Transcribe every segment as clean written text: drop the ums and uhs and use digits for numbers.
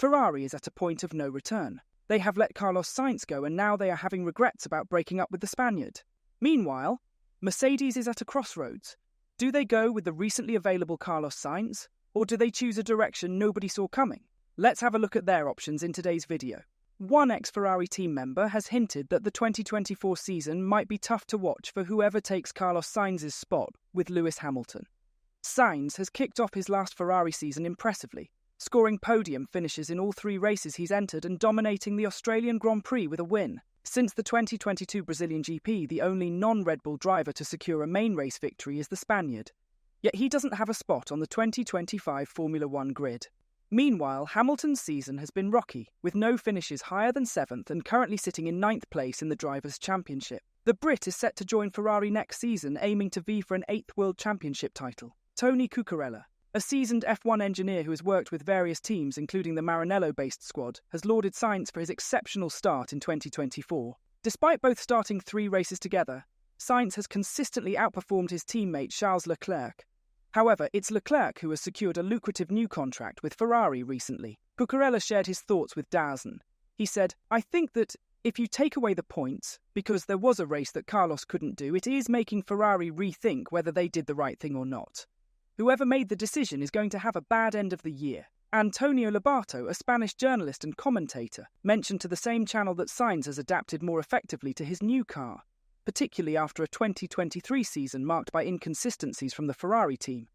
Ferrari is at a point of no return. They have let Carlos Sainz go and now they are having regrets about breaking up with the Spaniard. Meanwhile, Mercedes is at a crossroads. Do they go with the recently available Carlos Sainz, or do they choose a direction nobody saw coming? Let's have a look at their options in today's video. One ex-Ferrari team member has hinted that the 2024 season might be tough to watch for whoever takes Carlos Sainz's spot with Lewis Hamilton. Sainz has kicked off his last Ferrari season impressively, scoring podium finishes in all 3 races he's entered and dominating the Australian Grand Prix with a win. Since the 2022 Brazilian GP, the only non-Red Bull driver to secure a main race victory is the Spaniard. Yet he doesn't have a spot on the 2025 Formula One grid. Meanwhile, Hamilton's season has been rocky, with no finishes higher than 7th and currently sitting in 9th place in the Drivers' Championship. The Brit is set to join Ferrari next season, aiming to vie for an 8th World Championship title. Tony Cucurella, a seasoned F1 engineer who has worked with various teams, including the Maranello-based squad, has lauded Sainz for his exceptional start in 2024. Despite both starting 3 races together, Sainz has consistently outperformed his teammate Charles Leclerc. However, it's Leclerc who has secured a lucrative new contract with Ferrari recently. Cucurella shared his thoughts with DAZN. He said, "I think that if you take away the points, because there was a race that Carlos couldn't do, it is making Ferrari rethink whether they did the right thing or not. Whoever made the decision is going to have a bad end of the year." Antonio Lobato, a Spanish journalist and commentator, mentioned to the same channel that Sainz has adapted more effectively to his new car, particularly after a 2023 season marked by inconsistencies from the Ferrari team.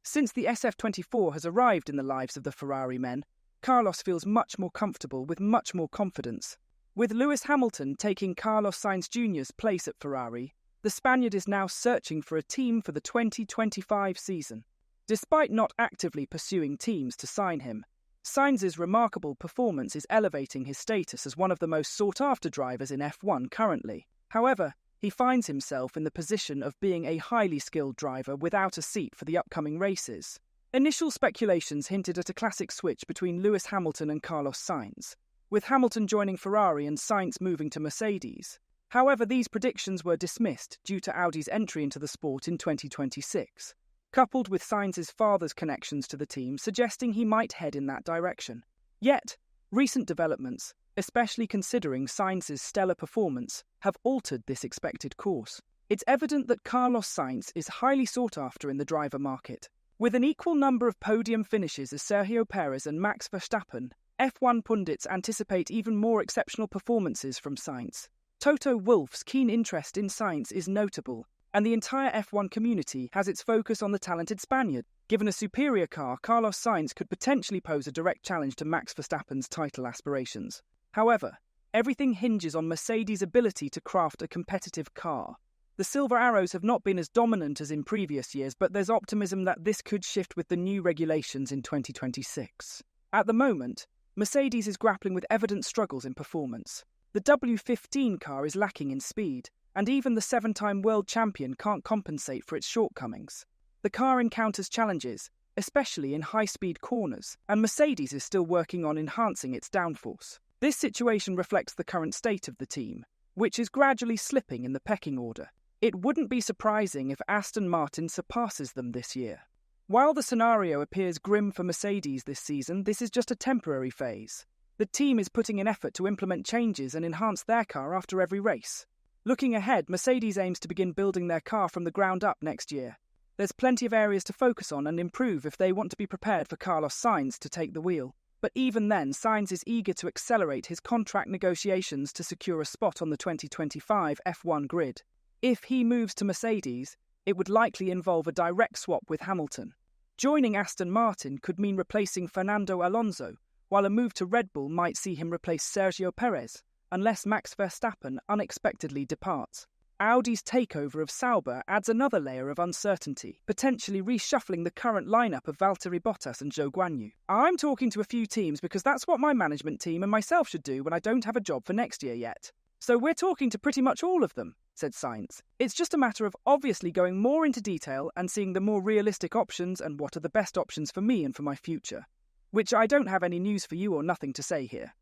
Since the SF24 has arrived in the lives of the Ferrari men, Carlos feels much more comfortable with much more confidence. With Lewis Hamilton taking Carlos Sainz Jr.'s place at Ferrari, the Spaniard is now searching for a team for the 2025 season. Despite not actively pursuing teams to sign him, Sainz's remarkable performance is elevating his status as one of the most sought-after drivers in F1 currently. However, he finds himself in the position of being a highly skilled driver without a seat for the upcoming races. Initial speculations hinted at a classic switch between Lewis Hamilton and Carlos Sainz, with Hamilton joining Ferrari and Sainz moving to Mercedes. However, these predictions were dismissed due to Audi's entry into the sport in 2026, coupled with Sainz's father's connections to the team suggesting he might head in that direction. Yet, recent developments, especially considering Sainz's stellar performance, have altered this expected course. It's evident that Carlos Sainz is highly sought after in the driver market. With an equal number of podium finishes as Sergio Perez and Max Verstappen, F1 pundits anticipate even more exceptional performances from Sainz. Toto Wolff's keen interest in Sainz is notable, and the entire F1 community has its focus on the talented Spaniard. Given a superior car, Carlos Sainz could potentially pose a direct challenge to Max Verstappen's title aspirations. However, everything hinges on Mercedes' ability to craft a competitive car. The Silver Arrows have not been as dominant as in previous years, but there's optimism that this could shift with the new regulations in 2026. At the moment, Mercedes is grappling with evident struggles in performance. The W15 car is lacking in speed, and even the 7-time world champion can't compensate for its shortcomings. The car encounters challenges, especially in high-speed corners, and Mercedes is still working on enhancing its downforce. This situation reflects the current state of the team, which is gradually slipping in the pecking order. It wouldn't be surprising if Aston Martin surpasses them this year. While the scenario appears grim for Mercedes this season, this is just a temporary phase. The team is putting in effort to implement changes and enhance their car after every race. Looking ahead, Mercedes aims to begin building their car from the ground up next year. There's plenty of areas to focus on and improve if they want to be prepared for Carlos Sainz to take the wheel. But even then, Sainz is eager to accelerate his contract negotiations to secure a spot on the 2025 F1 grid. If he moves to Mercedes, it would likely involve a direct swap with Hamilton. Joining Aston Martin could mean replacing Fernando Alonso, while a move to Red Bull might see him replace Sergio Perez, unless Max Verstappen unexpectedly departs. Audi's takeover of Sauber adds another layer of uncertainty, potentially reshuffling the current lineup of Valtteri Bottas and Zhou Guanyu. I'm talking to a few teams because that's what my management team and myself should do when I don't have a job for next year yet. So we're talking to pretty much all of them, said Sainz. It's just a matter of obviously going more into detail and seeing the more realistic options and what are the best options for me and for my future. Which I don't have any news for you or nothing to say here.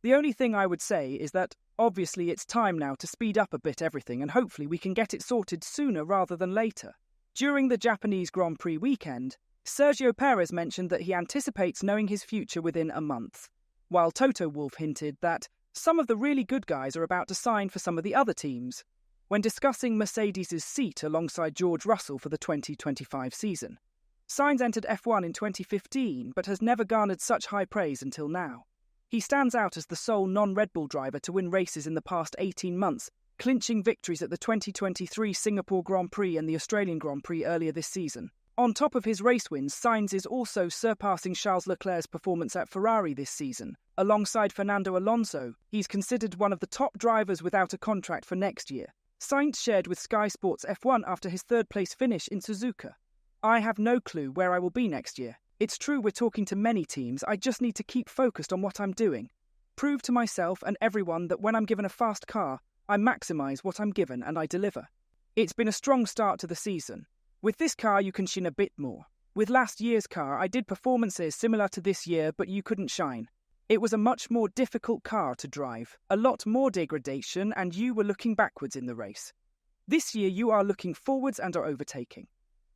The only thing I would say is that, obviously, it's time now to speed up a bit everything and hopefully we can get it sorted sooner rather than later. During the Japanese Grand Prix weekend, Sergio Perez mentioned that he anticipates knowing his future within a month. while Toto Wolff hinted that some of the really good guys are about to sign for some of the other teams when discussing Mercedes' seat alongside George Russell for the 2025 season. Sainz entered F1 in 2015 but has never garnered such high praise until now. He stands out as the sole non-Red Bull driver to win races in the past 18 months, clinching victories at the 2023 Singapore Grand Prix and the Australian Grand Prix earlier this season. On top of his race wins, Sainz is also surpassing Charles Leclerc's performance at Ferrari this season. Alongside Fernando Alonso, he's considered one of the top drivers without a contract for next year. Sainz shared with Sky Sports F1 after his third-place finish in Suzuka. "I have no clue where I will be next year. It's true we're talking to many teams, I just need to keep focused on what I'm doing. Prove to myself and everyone that when I'm given a fast car, I maximise what I'm given and I deliver. It's been a strong start to the season. With this car you can shine a bit more. With last year's car I did performances similar to this year but you couldn't shine. It was a much more difficult car to drive, a lot more degradation and you were looking backwards in the race. This year you are looking forwards and are overtaking,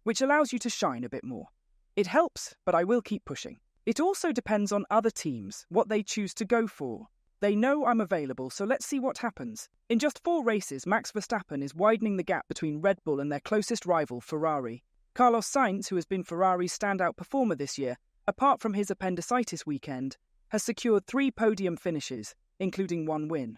which allows you to shine a bit more. It helps, but I will keep pushing. It also depends on other teams, what they choose to go for. They know I'm available, so let's see what happens." In just 4 races, Max Verstappen is widening the gap between Red Bull and their closest rival, Ferrari. Carlos Sainz, who has been Ferrari's standout performer this year, apart from his appendicitis weekend, has secured 3 podium finishes, including 1 win.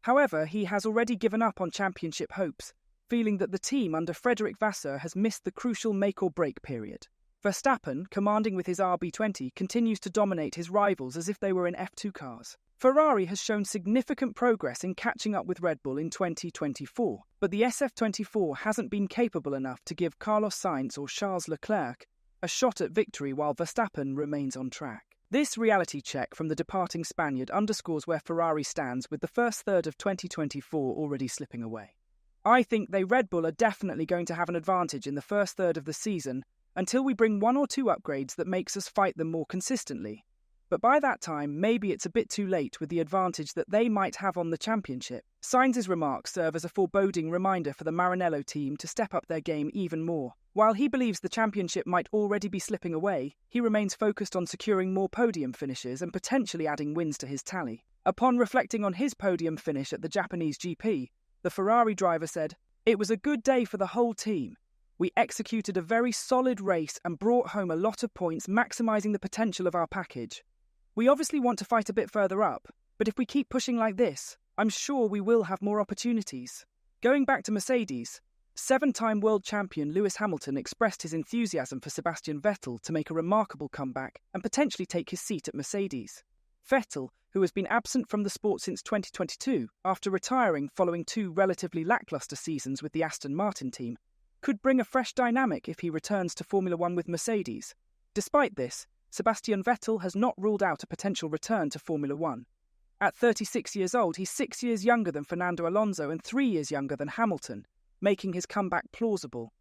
However, he has already given up on championship hopes, feeling that the team under Frederic Vasseur has missed the crucial make-or-break period. Verstappen, commanding with his RB20, continues to dominate his rivals as if they were in F2 cars. Ferrari has shown significant progress in catching up with Red Bull in 2024, but the SF24 hasn't been capable enough to give Carlos Sainz or Charles Leclerc a shot at victory while Verstappen remains on track. This reality check from the departing Spaniard underscores where Ferrari stands with the first third of 2024 already slipping away. "I think Red Bull are definitely going to have an advantage in the first third of the season until we bring 1 or 2 upgrades that makes us fight them more consistently. But by that time, maybe it's a bit too late with the advantage that they might have on the championship." Sainz's remarks serve as a foreboding reminder for the Maranello team to step up their game even more. While he believes the championship might already be slipping away, he remains focused on securing more podium finishes and potentially adding wins to his tally. Upon reflecting on his podium finish at the Japanese GP, the Ferrari driver said, "It was a good day for the whole team. We executed a very solid race and brought home a lot of points, maximising the potential of our package. We obviously want to fight a bit further up, but if we keep pushing like this, I'm sure we will have more opportunities." Going back to Mercedes, 7-time world champion Lewis Hamilton expressed his enthusiasm for Sebastian Vettel to make a remarkable comeback and potentially take his seat at Mercedes. Vettel, who has been absent from the sport since 2022 after retiring following 2 relatively lacklustre seasons with the Aston Martin team, could bring a fresh dynamic if he returns to Formula One with Mercedes. Despite this, Sebastian Vettel has not ruled out a potential return to Formula One. At 36 years old, he's 6 years younger than Fernando Alonso and 3 years younger than Hamilton, making his comeback plausible.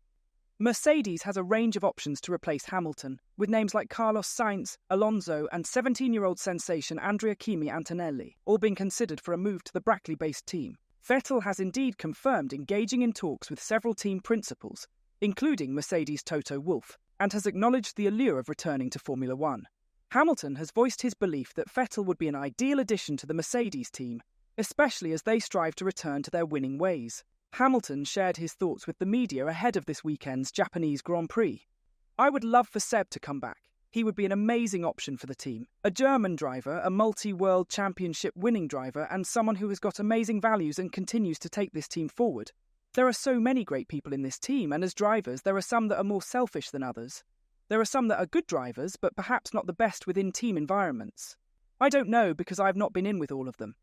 Mercedes has a range of options to replace Hamilton, with names like Carlos Sainz, Alonso and 17-year-old sensation Andrea Kimi Antonelli, all being considered for a move to the Brackley-based team. Vettel has indeed confirmed engaging in talks with several team principals, including Mercedes' Toto Wolff, and has acknowledged the allure of returning to Formula One. Hamilton has voiced his belief that Vettel would be an ideal addition to the Mercedes team, especially as they strive to return to their winning ways. Hamilton shared his thoughts with the media ahead of this weekend's Japanese Grand Prix. "I would love for Seb to come back. He would be an amazing option for the team. A German driver, a multi-world championship winning driver, and someone who has got amazing values and continues to take this team forward. There are so many great people in this team, and as drivers, there are some that are more selfish than others. There are some that are good drivers, but perhaps not the best within team environments. I don't know because I've not been in with all of them.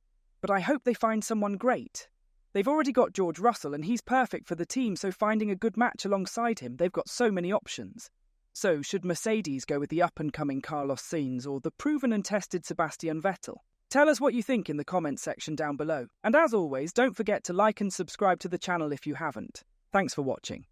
But I hope they find someone great. They've already got George Russell, and he's perfect for the team, so finding a good match alongside him, they've got so many options. So, should Mercedes go with the up-and-coming Carlos Sainz or the proven and tested Sebastian Vettel? Tell us what you think in the comments section down below. And as always, don't forget to like and subscribe to the channel if you haven't. Thanks for watching.